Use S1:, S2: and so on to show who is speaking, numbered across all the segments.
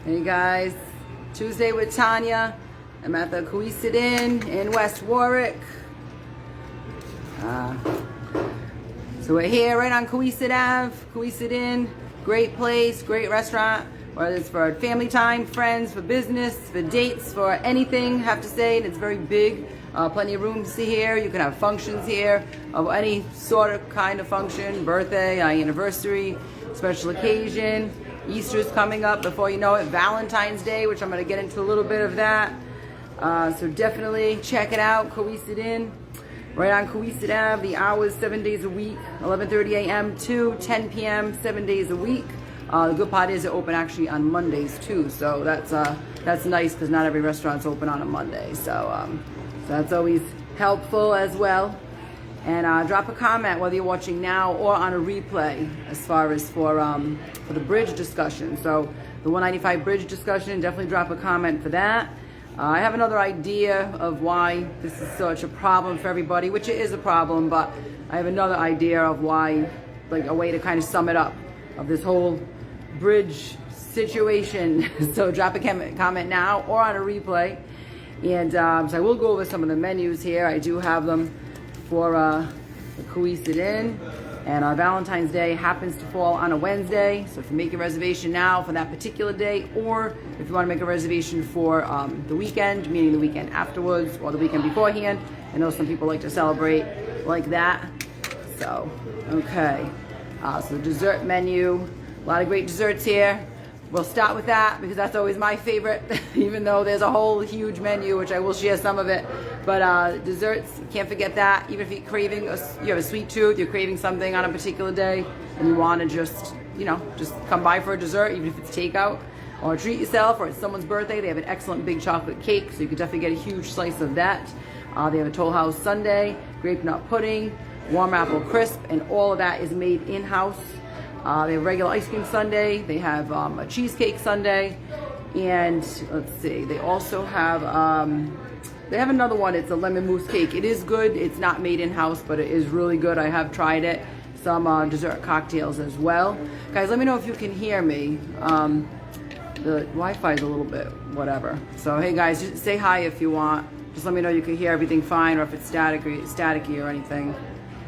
S1: Hey guys, Tuesday with Tanya. I'm at the Cowesett Inn in West Warwick. So we're here right on Cowesett Ave, Cowesett Inn. Great place, great restaurant. Whether it's for family time, friends, for business, for dates, for anything, I have to say. And it's very big. Plenty of rooms here. You can have functions here of any sort of kind of function, birthday, anniversary, special occasion. Easter's coming up before you know it. Valentine's Day, which I'm going to get into a little bit of that. So definitely check it out. Cowesett Inn, right on Cowesett Ave. The hours 7 days a week, 11:30 a.m. to 10 p.m. 7 days a week. The good part is it open actually on Mondays too. So that's nice because not every restaurant's open on a Monday. So that's always helpful as well. And drop a comment whether you're watching now or on a replay as far as for the bridge discussion. So the 195 bridge discussion, definitely drop a comment for that. I have another idea of why this is such a problem for everybody, which it is a problem, but I have another idea of why, like a way to kind of sum it up, of this whole bridge situation. So drop a comment now or on a replay. And so I will go over some of the menus here. I do have them for the Cowesett Inn, and Valentine's Day happens to fall on a Wednesday, so if you make a reservation now for that particular day, or if you want to make a reservation for the weekend, meaning the weekend afterwards or the weekend beforehand. I know some people like to celebrate like that. So okay, so the dessert menu, a lot of great desserts here. We'll start with that because that's always my favorite, even though there's a whole huge menu, which I will share some of it. But desserts, can't forget that. Even if you're craving, you have a sweet tooth, you're craving something on a particular day, and you want to just come by for a dessert, even if it's takeout, or treat yourself, or it's someone's birthday. They have an excellent big chocolate cake, so you could definitely get a huge slice of that. They have a Toll House sundae, grape nut pudding, warm apple crisp, and all of that is made in-house. They have regular ice cream sundae. They have a cheesecake sundae, and let's see, they also have they have another one. It's a lemon mousse cake. It is good. It's not made in-house, but it is really good. I have tried it. Some dessert cocktails as well. Guys, let me know if you can hear me. The Wi-Fi is a little bit whatever. So hey guys, just say hi if you want. Just let me know you can hear everything fine, or if it's staticky or anything,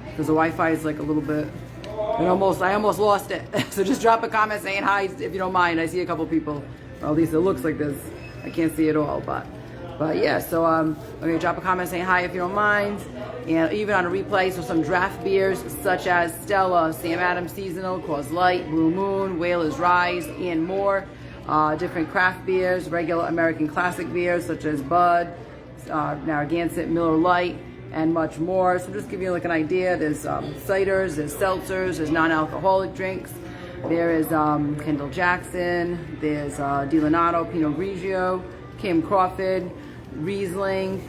S1: because the Wi-Fi is like a little bit. I almost lost it. So just drop a comment saying hi if you don't mind. I see a couple people, or at least it looks like this. I can't see it all, but yeah. So okay, drop a comment saying hi if you don't mind. And even on a replay, so some draft beers such as Stella, Sam Adams Seasonal, Coors Light, Blue Moon, Whalers Rise, and more. Different craft beers, regular American classic beers such as Bud, Narragansett, Miller Lite, and much more. So just give you like an idea. There's ciders, there's seltzers, there's non-alcoholic drinks. There is Kendall Jackson, there's Dilonato, Pinot Grigio, Kim Crawford, Riesling.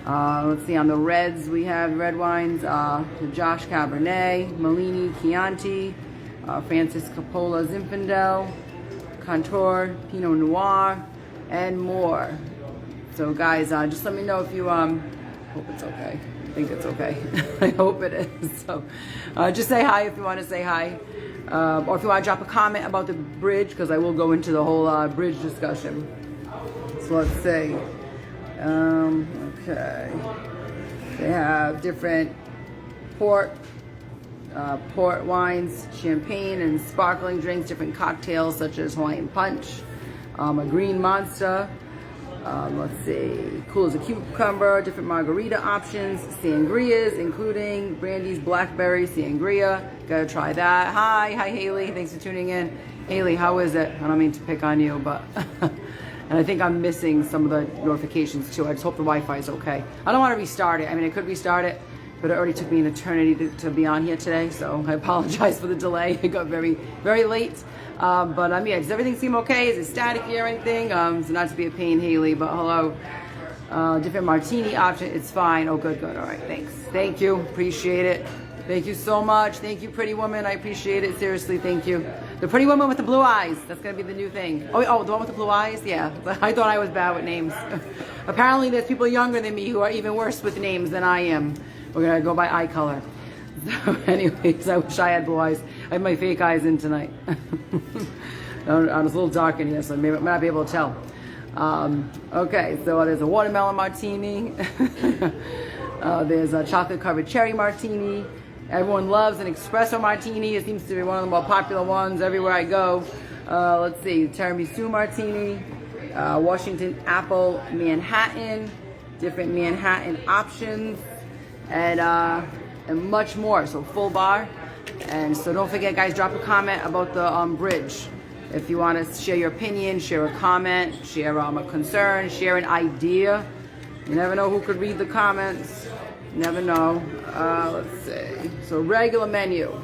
S1: Let's see, on the reds we have red wines, Josh Cabernet, Malini Chianti, Francis Coppola Zinfandel, Contour, Pinot Noir, and more. So guys, just let me know if you hope it's okay. I think it's okay. I hope it is. So just say hi if you want to say hi. Or if you want to drop a comment about the bridge, because I will go into the whole bridge discussion. So let's see. Okay. They have different port wines, champagne, and sparkling drinks, different cocktails such as Hawaiian Punch, a Green Monster. Let's see, cool as a cucumber, different margarita options, sangrias, including Brandy's Blackberry Sangria. Gotta try that. Hi Haley, thanks for tuning in. Haley, how is it? I don't mean to pick on you, but and I think I'm missing some of the notifications too. I just hope the Wi-Fi is okay. I don't want to restart it. I mean, I could restart it, but it already took me an eternity to be on here today, so I apologize for the delay. It got very, very late. But yeah, does everything seem okay? Is it staticky or anything? So not to be a pain, Haley, but hello. Different martini option, it's fine. Oh, good, all right, thanks. Thank you, appreciate it. Thank you so much. Thank you, pretty woman, I appreciate it. Seriously, thank you. The pretty woman with the blue eyes, that's gonna be the new thing. Oh, the one with the blue eyes? Yeah, I thought I was bad with names. Apparently there's people younger than me who are even worse with names than I am. We're gonna go by eye color. So anyways, I wish I had blue eyes. I have my fake eyes in tonight. It's a little dark in here, so I may not be able to tell. Okay, so there's a watermelon martini. There's a chocolate covered cherry martini. Everyone loves an espresso martini. It seems to be one of the more popular ones everywhere I go. Let's see, tiramisu martini, Washington apple Manhattan, different Manhattan options, and much more. So full bar. And so don't forget, guys, drop a comment about the bridge. If you want to share your opinion, share a comment, share a concern, share an idea. You never know who could read the comments. You never know. Let's see. So regular menu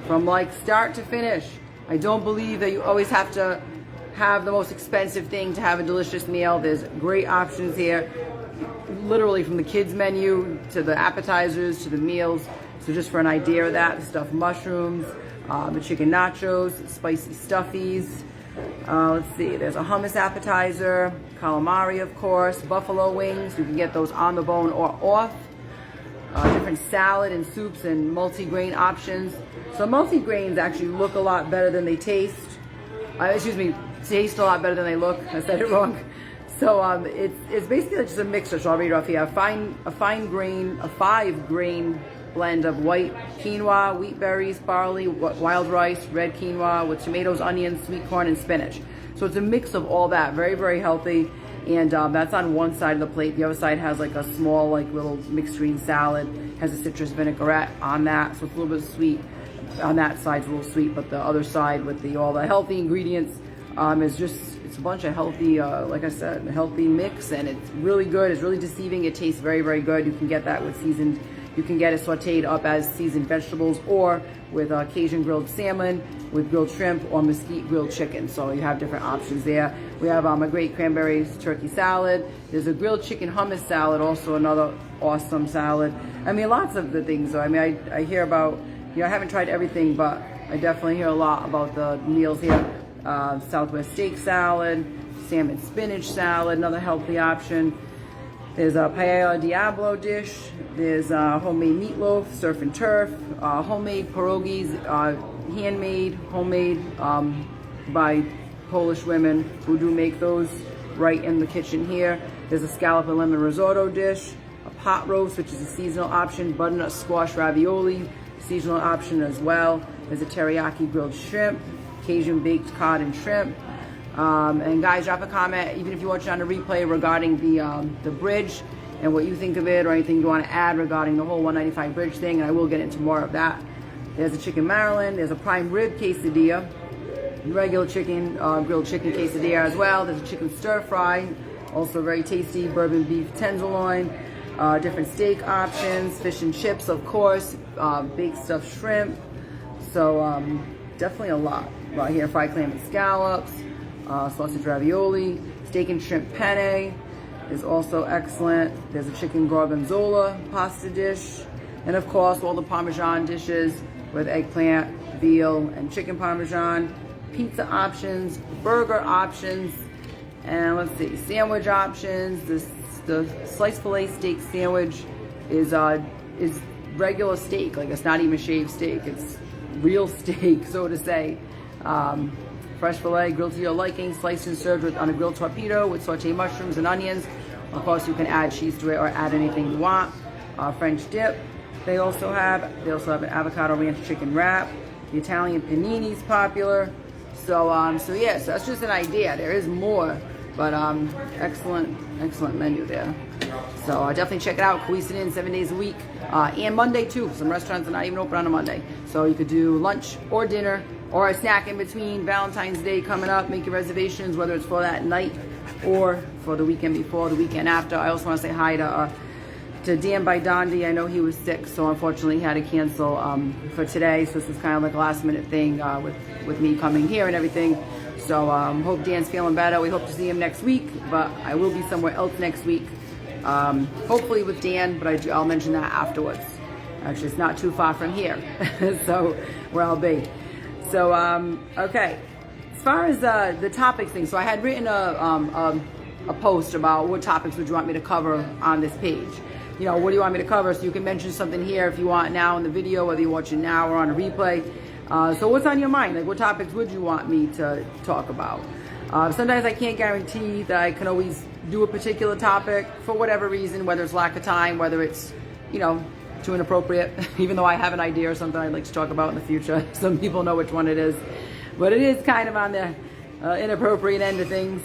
S1: from like start to finish. I don't believe that you always have to have the most expensive thing to have a delicious meal. There's great options here, literally from the kids menu to the appetizers to the meals. So just for an idea of that, the stuffed mushrooms, the chicken nachos, spicy stuffies. Let's see, there's a hummus appetizer, calamari, of course, buffalo wings. You can get those on the bone or off. Different salad and soups and multi-grain options. So multi-grains actually look a lot better than they taste. Taste a lot better than they look. I said it wrong. So it's basically just a mixture. So I'll read it off here. A 5-grain blend of white quinoa, wheat berries, barley, wild rice, red quinoa with tomatoes, onions, sweet corn, and spinach. So it's a mix of all that. Very, very healthy. And that's on one side of the plate. The other side has like a small, like little mixed green salad. Has a citrus vinaigrette on that, so it's a little bit sweet. On that side's a little sweet, but the other side with all the healthy ingredients it's a bunch of healthy, like I said, a healthy mix, and it's really good. It's really deceiving. It tastes very, very good. You can get that with seasoned. You can get it sauteed up as seasoned vegetables, or with Cajun grilled salmon, with grilled shrimp, or mesquite grilled chicken. So you have different options there. We have a great cranberry turkey salad. There's a grilled chicken hummus salad, also another awesome salad. I mean, lots of the things. So I mean, I hear about, I haven't tried everything, but I definitely hear a lot about the meals here. Southwest steak salad, salmon spinach salad, another healthy option. There's a paella diablo dish. There's homemade meatloaf, surf and turf, homemade pierogies, handmade, homemade by Polish women who do make those right in the kitchen here. There's a scallop and lemon risotto dish, a pot roast, which is a seasonal option, butternut squash ravioli, seasonal option as well. There's a teriyaki grilled shrimp, Cajun baked cod and shrimp. And guys, drop a comment, even if you watch it on a replay, regarding the bridge and what you think of it, or anything you want to add regarding the whole 195 bridge thing, and I will get into more of that. There's a chicken Maryland, there's a prime rib quesadilla, regular chicken, grilled chicken quesadilla as well. There's a chicken stir fry, also very tasty, bourbon beef tenderloin, different steak options, fish and chips, of course, baked stuffed shrimp. So definitely a lot right here. Fried clam and scallops, sausage ravioli, steak and shrimp penne is also excellent. There's a chicken gorgonzola pasta dish, and of course all the Parmesan dishes with eggplant, veal, and chicken Parmesan. Pizza options, burger options, and let's see, sandwich options. The sliced filet steak sandwich is regular steak, like it's not even shaved steak. It's real steak, so to say. Fresh filet, grilled to your liking, sliced and served on a grilled torpedo with sauteed mushrooms and onions. Of course, you can add cheese to it or add anything you want. French dip. They also have an avocado ranch chicken wrap. The Italian panini is popular. So yeah, so that's just an idea. There is more, but excellent menu there. So definitely check it out. Cowesett Inn 7 days a week, and Monday too. Some restaurants are not even open on a Monday, so you could do lunch or dinner or a snack in between. Valentine's Day coming up. Make your reservations, whether it's for that night or for the weekend before, the weekend after. I also want to say hi to Dan by Dondi. I know he was sick, so unfortunately he had to cancel for today. So this is kind of like a last minute thing with me coming here and everything. So hope Dan's feeling better. We hope to see him next week, but I will be somewhere else next week. Hopefully with Dan, but I'll mention that afterwards. Actually, it's not too far from here, so where I'll be. So okay, as far as the topics thing, so I had written a post about what topics would you want me to cover on this page. You know, what do you want me to cover? So you can mention something here if you want now in the video, whether you watch it now or on a replay. So what's on your mind? Like, what topics would you want me to talk about? Sometimes I can't guarantee that I can always do a particular topic for whatever reason, whether it's lack of time, whether it's, you know, too inappropriate, even though I have an idea or something I'd like to talk about in the future. Some people know which one it is, but it is kind of on the inappropriate end of things.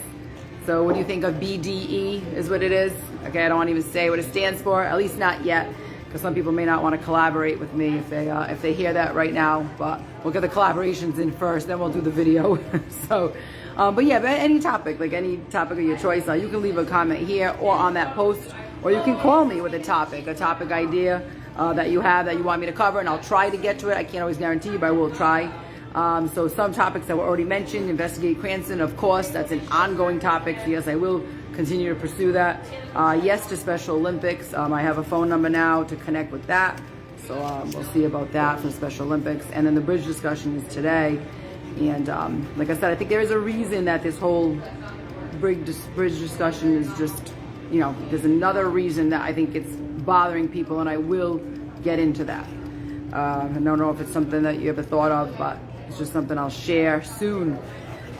S1: So what do you think of BDE is what it is? Okay, I don't want to even say what it stands for, at least not yet, because some people may not want to collaborate with me if they hear that right now, but we'll get the collaborations in first, then we'll do the video. So, but yeah, but any topic, like any topic of your choice, you can leave a comment here or on that post, or you can call me with a topic idea that you have that you want me to cover, and I'll try to get to it. I can't always guarantee you, but I will try. So some topics that were already mentioned, investigate Cranston, of course, that's an ongoing topic. So yes, I will continue to pursue that. Yes to Special Olympics. I have a phone number now to connect with that. So we'll see about that for Special Olympics. And then the bridge discussion is today. And like I said, I think there is a reason that this whole bridge discussion is just, you know, there's another reason that I think it's bothering people, and I will get into that. I don't know if it's something that you ever thought of, but it's just something I'll share soon.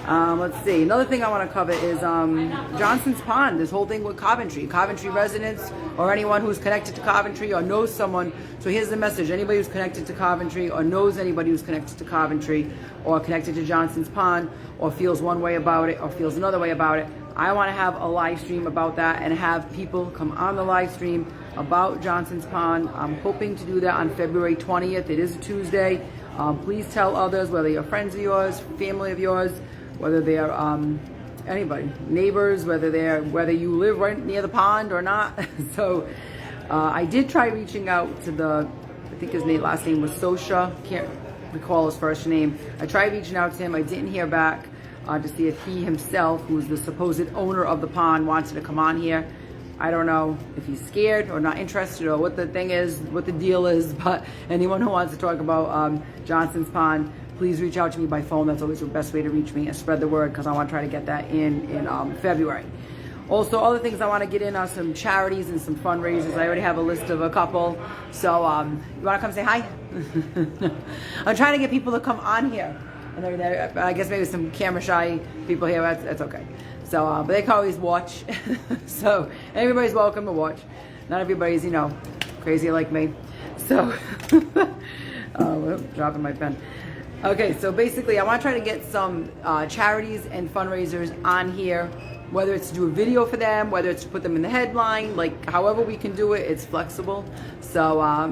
S1: Let's see. Another thing I want to cover is Johnson's Pond, this whole thing with Coventry residents, or anyone who's connected to Coventry or knows someone. So here's the message. Anybody who's connected to Coventry or knows anybody who's connected to Coventry or connected to Johnson's Pond or feels one way about it or feels another way about it, I want to have a live stream about that and have people come on the live stream about Johnson's Pond. I'm hoping to do that on February 20th. It is a Tuesday. Please tell others, whether you're friends of yours, family of yours, whether they're anybody, neighbors, whether you live right near the pond or not. So I did try reaching out to I think his last name was Sosha, can't recall his first name. I tried reaching out to him. I didn't hear back to see if he himself, who's the supposed owner of the pond, wanted to come on here. I don't know if he's scared or not interested or what the thing is, what the deal is, but anyone who wants to talk about Johnson's Pond, please reach out to me by phone. That's always the best way to reach me and spread the word, because I want to try to get that in February. Also, other things I want to get in are some charities and some fundraisers. I already have a list of a couple. So you want to come say hi? I'm trying to get people to come on here. And I guess maybe some camera shy people here, that's okay. So, but they can always watch. So everybody's welcome to watch. Not everybody's, you know, crazy like me. So, dropping my pen. Okay, so basically I want to try to get some charities and fundraisers on here, whether it's to do a video for them, whether it's to put them in the headline, like however we can do it, it's flexible. So, I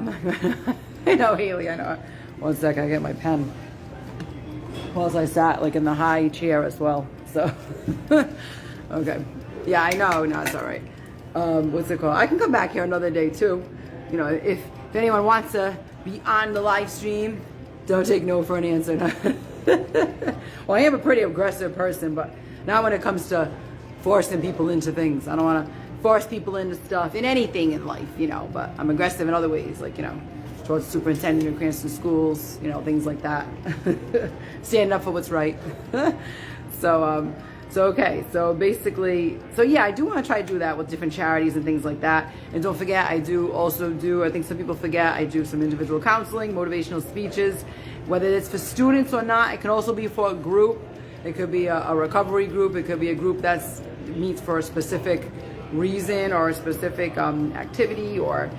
S1: know, Haley, I know. One sec, I get my pen. Plus I sat like in the high chair as well, so. Okay, yeah, I know, no, it's all right. What's it called? I can come back here another day too. You know, if anyone wants to be on the live stream, don't take no for an answer. Well, I am a pretty aggressive person, but not when it comes to forcing people into things. I don't want to force people into stuff, in anything in life, you know, but I'm aggressive in other ways, like, you know, towards superintendent of Cranston schools, you know, things like that. Stand up for what's right. So okay, so basically, so yeah, I do want to try to do that with different charities and things like that. And don't forget, I do also do, I think some people forget, I do some individual counseling, motivational speeches, whether it's for students or not. It can also be for a group. It could be a recovery group. It could be a group that meets for a specific reason or a specific activity or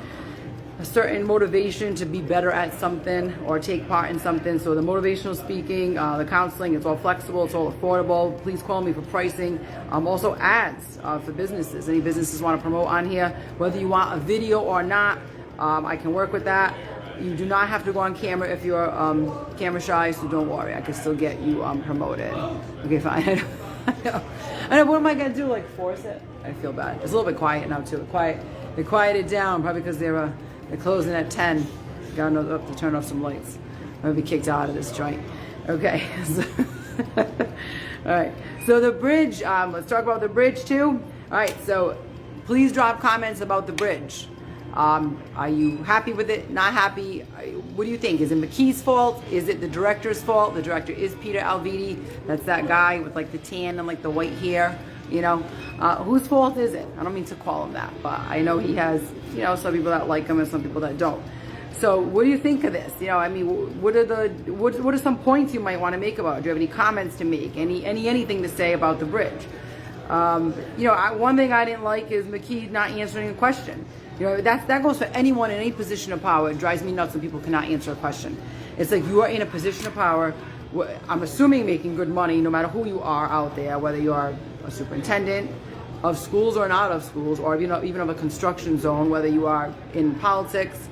S1: a certain motivation to be better at something or take part in something. So the motivational speaking, the counseling, it's all flexible, it's all affordable. Please call me for pricing. Also ads for businesses. Any businesses want to promote on here, whether you want a video or not, I can work with that. You do not have to go on camera if you're camera shy, so don't worry. I can still get you promoted. Okay, fine. I know, what am I going to do, like force it? I feel bad. It's a little bit quiet now too. They quieted down, probably because they're closing at 10. Got to turn off some lights. I'm going to be kicked out of this joint. Okay. So, all right. So the bridge, let's talk about the bridge too. All right. So please drop comments about the bridge. Are you happy with it? Not happy? What do you think? Is it McKee's fault? Is it the director's fault? The director is Peter Alviti. That's that guy with like the tan and like the white hair. You know, whose fault is it? I don't mean to call him that, but I know he has, you know, some people that like him and some people that don't. So what do you think of this? You know, I mean, what are some points you might want to make about it? Do you have any comments to make? Anything to say about the bridge? You know, one thing I didn't like is McKee not answering a question. You know, that goes for anyone in any position of power. It drives me nuts when people cannot answer a question. It's like you are in a position of power. I'm assuming making good money, no matter who you are out there, whether you are a superintendent of schools or not of schools, or you know, even of a construction zone, whether you are in politics,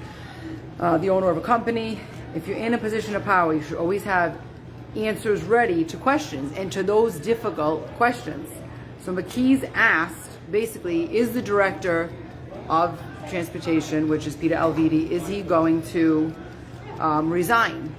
S1: the owner of a company. If you're in a position of power, you should always have answers ready to questions and to those difficult questions. So McKee's asked, basically, is the director of transportation, which is Peter Alviti, is he going to resign?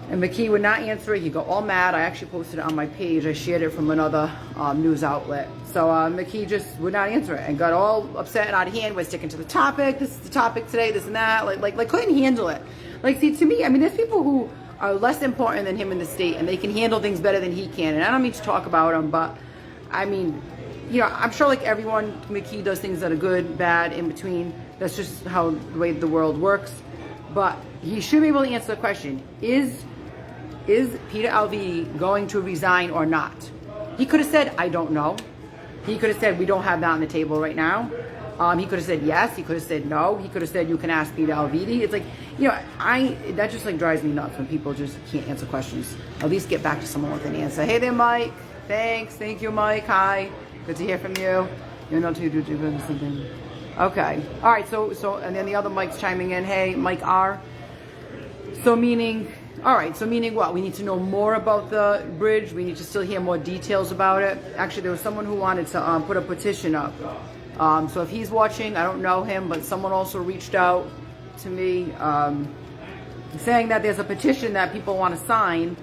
S1: And McKee would not answer it. He got all mad. I actually posted it on my page. I shared it from another news outlet. So McKee just would not answer it and got all upset and out of hand. We're sticking to the topic. This is the topic today, this and that. Like couldn't handle it. Like, see, to me, I mean, there's people who are less important than him in the state, and they can handle things better than he can. And I don't mean to talk about him, but I mean, you know, I'm sure like everyone, McKee does things that are good, bad, in between. That's just how the way the world works. But he should be able to answer the question: Is Peter Alviti going to resign or not? He could have said, I don't know. He could have said, we don't have that on the table right now. He could have said yes. He could have said no. He could have said, you can ask Peter Alviti. It's like, you know, that just like drives me nuts when people just can't answer questions. At least get back to someone with an answer. Hey there, Mike. Thanks. Thank you, Mike. Hi. Good to hear from you. You're not too doing something. Okay. All right. So, and then the other Mike's chiming in. Hey, Mike R. So meaning, all right. So meaning what? We need to know more about the bridge. We need to still hear more details about it. Actually, there was someone who wanted to put a petition up. So if he's watching, I don't know him, but someone also reached out to me saying that there's a petition that people want to sign,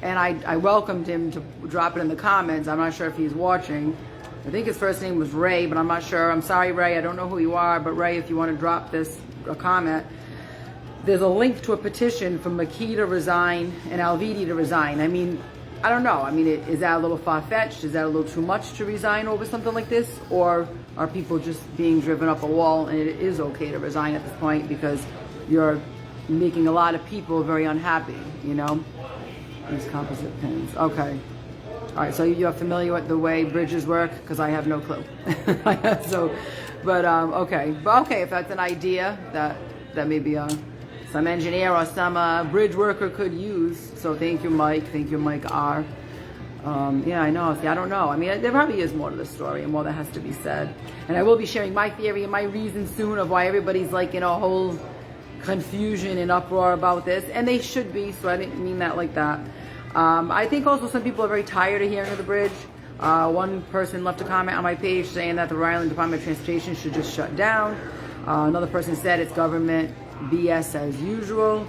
S1: and I welcomed him to drop it in the comments. I'm not sure if he's watching. I think his first name was Ray, but I'm not sure. I'm sorry, Ray. I don't know who you are, but Ray, if you want to drop this a comment, there's a link to a petition for McKee to resign and Alviti to resign. I mean, I don't know. I mean, is that a little far-fetched? Is that a little too much to resign over something like this? Or are people just being driven up a wall and it is okay to resign at this point because you're making a lot of people very unhappy, you know? These composite pins. Okay. All right, so you're familiar with the way bridges work? Because I have no clue. So, but okay. But okay, if that's an idea that maybe some engineer or some bridge worker could use. So thank you, Mike. Thank you, Mike R. Yeah, I know. See, I don't know. I mean, there probably is more to the story and more that has to be said. And I will be sharing my theory and my reason soon of why everybody's like in a whole confusion and uproar about this. And they should be, so I didn't mean that like that. I think also some people are very tired of hearing of the bridge. One person left a comment on my page saying that the Rhode Island Department of Transportation should just shut down. Another person said it's government BS as usual.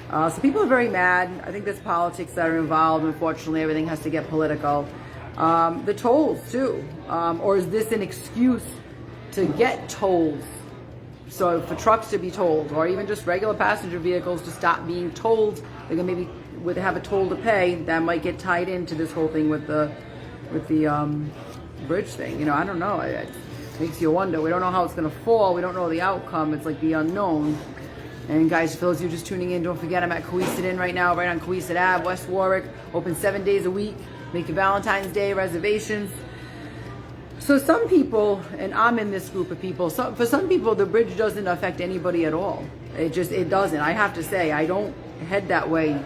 S1: So people are very mad. I think there's politics that are involved. Unfortunately, everything has to get political. The tolls too. Or is this an excuse to get tolls? So for trucks to be tolled, or even just regular passenger vehicles to stop being tolled, they're gonna maybe would have a toll to pay. That might get tied into this whole thing with the bridge thing. You know, I don't know. It makes you wonder. We don't know how it's gonna fall. We don't know the outcome. It's like the unknown. And guys, for those of you just tuning in, don't forget I'm at Cowesett Inn right now, right on Cowesett Ave, West Warwick. Open 7 days a week. Make your Valentine's Day reservations. So some people, and I'm in this group of people, for some people the bridge doesn't affect anybody at all. It doesn't. I have to say, I don't head that way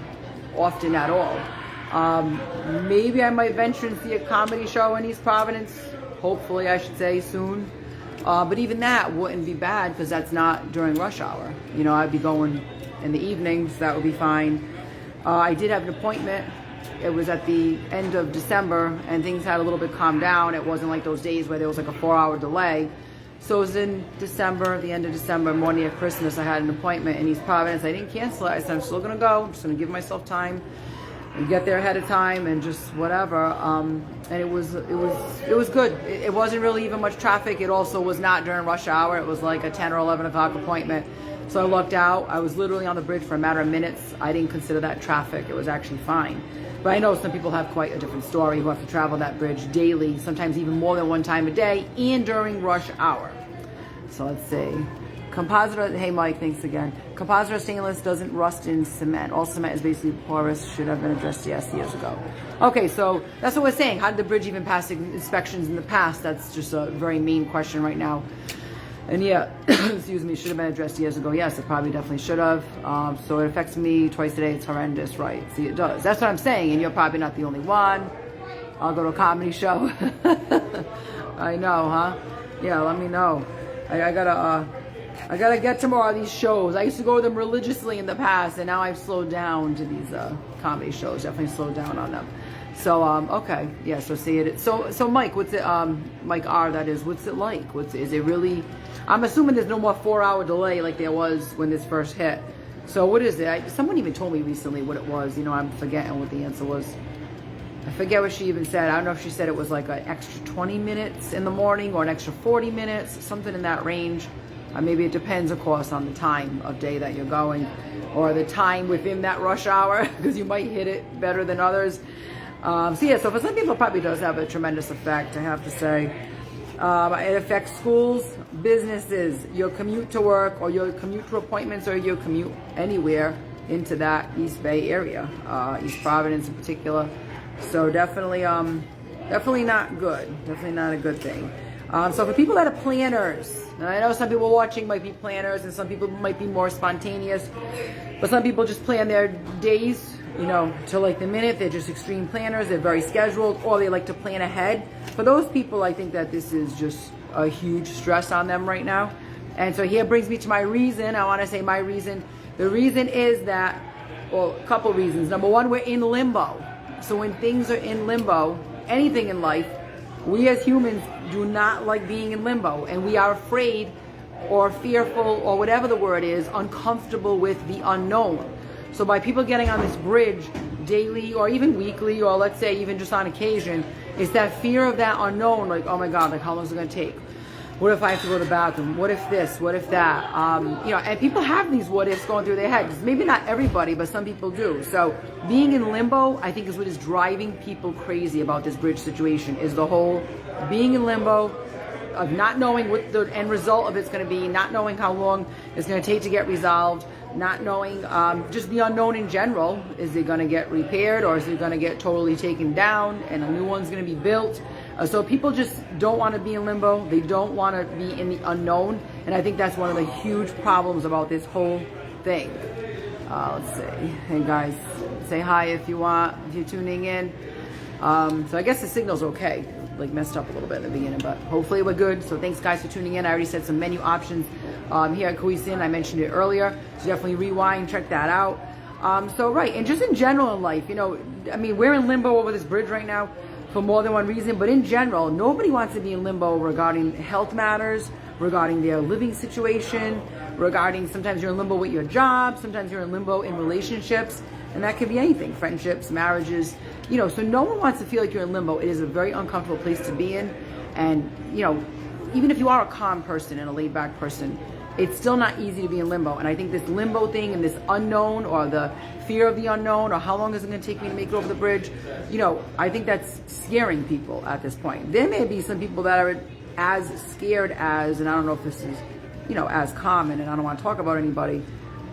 S1: often at all. Maybe I might venture and see a comedy show in East Providence. Hopefully, I should say, soon. But even that wouldn't be bad because that's not during rush hour. You know, I'd be going in the evenings. That would be fine. I did have an appointment. It was at the end of December, and things had a little bit calmed down. It wasn't like those days where there was like a 4-hour delay. So it was in December, the end of December, morning of Christmas. I had an appointment in East Providence. I didn't cancel it. I said, I'm still going to go. I'm just going to give myself time and get there ahead of time and just whatever. And it was good. It wasn't really even much traffic. It also was not during rush hour. It was like a 10 or 11 o'clock appointment. So I lucked out. I was literally on the bridge for a matter of minutes. I didn't consider that traffic. It was actually fine. But I know some people have quite a different story who have to travel that bridge daily, sometimes even more than one time a day, and during rush hour. So let's see. Composite, hey Mike, thanks again. Composite or stainless doesn't rust in cement. All cement is basically porous, should have been addressed years ago. Okay, so that's what we're saying. How did the bridge even pass inspections in the past? That's just a very main question right now. And yeah, excuse me, should have been addressed years ago. Yes, it probably definitely should have. So it affects me twice a day. It's horrendous, right? See, it does. That's what I'm saying, and you're probably not the only one. I'll go to a comedy show. I know, huh? Yeah, let me know. I gotta get to more of these shows. I used to go to them religiously in the past, and now I've slowed down to these comedy shows. Definitely slowed down on them. So okay, yeah. So see it. So Mike, what's it? Mike R. That is. What's it like? Is it really? I'm assuming there's no more 4-hour delay like there was when this first hit. So what is it? Someone even told me recently what it was. You know, I'm forgetting what the answer was. I forget what she even said. I don't know if she said it was like an extra 20 minutes in the morning or an extra 40 minutes, something in that range. Maybe it depends, of course, on the time of day that you're going or the time within that rush hour, because you might hit it better than others. So yeah, so for some people it probably does have a tremendous effect, I have to say. It affects schools, businesses, your commute to work or your commute to appointments or your commute anywhere into that East Bay area, East Providence in particular. So definitely not good. Definitely not a good thing. So for people that are planners, and I know some people watching might be planners and some people might be more spontaneous, but some people just plan their days, you know, to like the minute. They're just extreme planners. They're very scheduled, or they like to plan ahead. For those people, I think that this is just a huge stress on them right now. And so here brings me to my reason. I want to say my reason. The reason is that, well, a couple reasons. Number one, we're in limbo. So when things are in limbo, anything in life, we as humans do not like being in limbo, and we are afraid or fearful or whatever the word is, uncomfortable with the unknown. So by people getting on this bridge daily or even weekly, or let's say even just on occasion, it's that fear of that unknown, like, oh my God, like how long is it going to take? What if I have to go to the bathroom? What if this? What if that? You know, and people have these what ifs going through their heads. Maybe not everybody, but some people do. So being in limbo, I think, is what is driving people crazy about this bridge situation, is the whole being in limbo, of not knowing what the end result of it's going to be, not knowing how long it's going to take to get resolved, not knowing just the unknown in general. Is it going to get repaired, or is it going to get totally taken down and a new one's going to be built? So people just don't want to be in limbo. They don't want to be in the unknown. And I think that's one of the huge problems about this whole thing. Let's see. Hey guys, say hi if you want, if you're tuning in. So I guess the signal's okay. Like messed up a little bit in the beginning, but hopefully we're good. So thanks guys for tuning in. I already said some menu options here at Cowesett. I mentioned it earlier. So definitely rewind, check that out. So right, and just in general in life, you know, I mean, we're in limbo over this bridge right now for more than one reason, but in general, nobody wants to be in limbo regarding health matters, regarding their living situation, regarding sometimes you're in limbo with your job, sometimes you're in limbo in relationships, and that could be anything, friendships, marriages, you know, so no one wants to feel like you're in limbo. It is a very uncomfortable place to be in, and, you know, even if you are a calm person and a laid-back person, it's still not easy to be in limbo. And I think this limbo thing and this unknown, or the fear of the unknown, or how long is it going to take me to make it over the bridge, you know, I think that's scaring people at this point. There may be some people that are as scared as, and I don't know if this is, you know, as common, and I don't want to talk about anybody,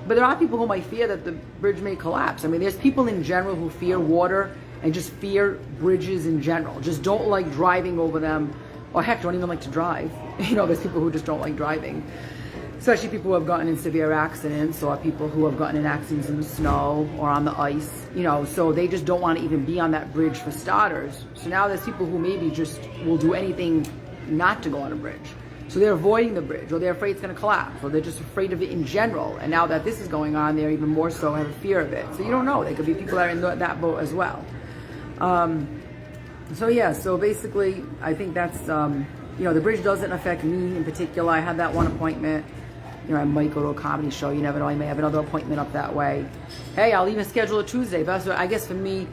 S1: but there are people who might fear that the bridge may collapse. I mean, there's people in general who fear water and just fear bridges in general, just don't like driving over them, or heck, don't even like to drive. You know, there's people who just don't like driving. Especially people who have gotten in severe accidents, or people who have gotten in accidents in the snow or on the ice, you know, so they just don't want to even be on that bridge for starters. So now there's people who maybe just will do anything not to go on a bridge. So they're avoiding the bridge, or they're afraid it's going to collapse, or they're just afraid of it in general. And now that this is going on, they're even more so have a fear of it. So you don't know. There could be people that are in that boat as well. So yeah, so basically, I think that's, you know, the bridge doesn't affect me in particular. I had that one appointment. You know, I might go to a comedy show. You never know. I may have another appointment up that way. Hey, I'll even schedule a Tuesday. But so I guess for me,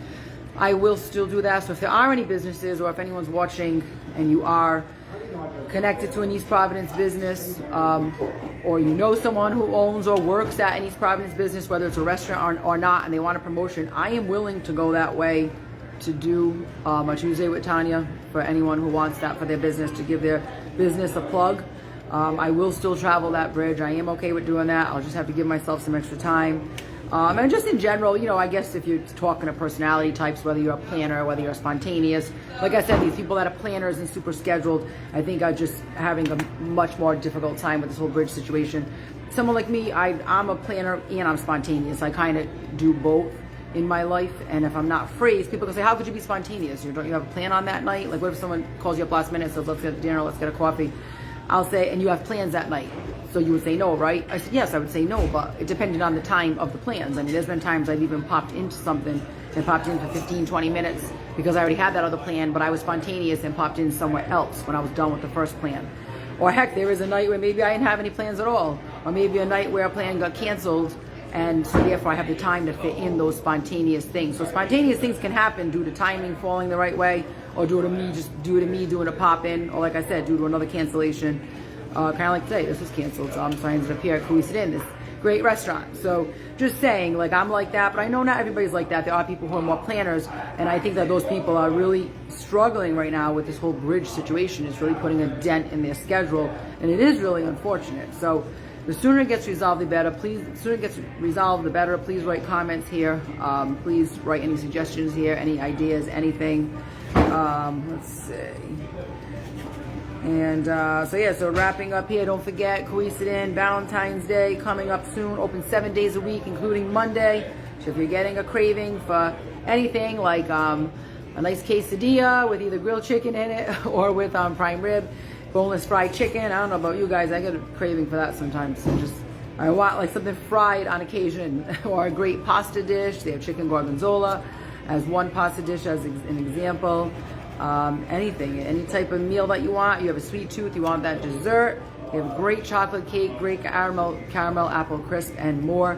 S1: I will still do that. So if there are any businesses, or if anyone's watching and you are connected to an East Providence business, or you know someone who owns or works at an East Providence business, whether it's a restaurant or not, and they want a promotion, I am willing to go that way to do a Tuesday with Tanya for anyone who wants that for their business, to give their business a plug. I will still travel that bridge. I am okay with doing that. I'll just have to give myself some extra time. And just in general, you know, I guess if you're talking to personality types, whether you're a planner, whether you're spontaneous, like I said, these people that are planners and super scheduled, I think are just having a much more difficult time with this whole bridge situation. Someone like me, I'm a planner and I'm spontaneous. I kind of do both in my life. And if I'm not free, people can say, how could you be spontaneous? Don't you have a plan on that night? Like, what if someone calls you up last minute and says, let's get dinner, let's get a coffee? I'll say, and you have plans that night. So you would say no, right? I said, yes, I would say no, but it depended on the time of the plans. I mean, there's been times I've even popped into something and popped in for 15, 20 minutes because I already had that other plan, but I was spontaneous and popped in somewhere else when I was done with the first plan. Or heck, there is a night where maybe I didn't have any plans at all. Or maybe a night where a plan got canceled, and so therefore I have the time to fit in those spontaneous things. So spontaneous things can happen due to timing falling the right way, or due to me doing a pop-in, or like I said, due to another cancellation. Kind of like today, this was canceled, so I ended up here at Cowesett Inn, this great restaurant. So just saying, like, I'm like that, but I know not everybody's like that. There are people who are more planners, and I think that those people are really struggling right now with this whole bridge situation. It's really putting a dent in their schedule, and it is really unfortunate. So the sooner it gets resolved, the better. Please, the sooner it gets resolved, the better. Please write comments here. Please write any suggestions here, any ideas, anything. Let's see. And so yeah, so wrapping up here, don't forget Cowesett Inn, Valentine's Day coming up soon, open 7 days a week, including Monday. So if you're getting a craving for anything like a nice quesadilla with either grilled chicken in it or with prime rib, boneless fried chicken, I don't know about you guys, I get a craving for that sometimes. So I want like something fried on occasion, or a great pasta dish. They have chicken gorgonzola as one pasta dish as an example. Anything, any type of meal that you want. You have a sweet tooth, you want that dessert. They have great chocolate cake, great caramel apple crisp, and more.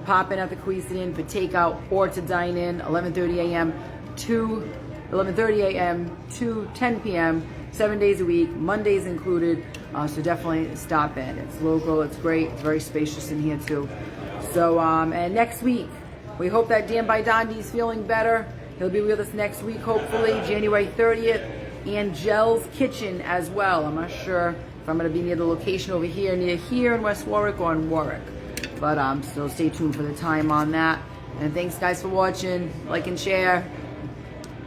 S1: Pop in at the Cowesett Inn for takeout or to dine in, 11:30 a.m. to 10 p.m. 7 days a week, Mondays included. So definitely stop in. It's local, it's great, it's very spacious in here too. So and next week, we hope that Dan by Dondi's feeling better. He'll be with us next week, hopefully, January 30th, and Gel's Kitchen as well. I'm not sure if I'm going to be near the location over here, near here in West Warwick or in Warwick. But so stay tuned for the time on that. And thanks, guys, for watching. Like and share.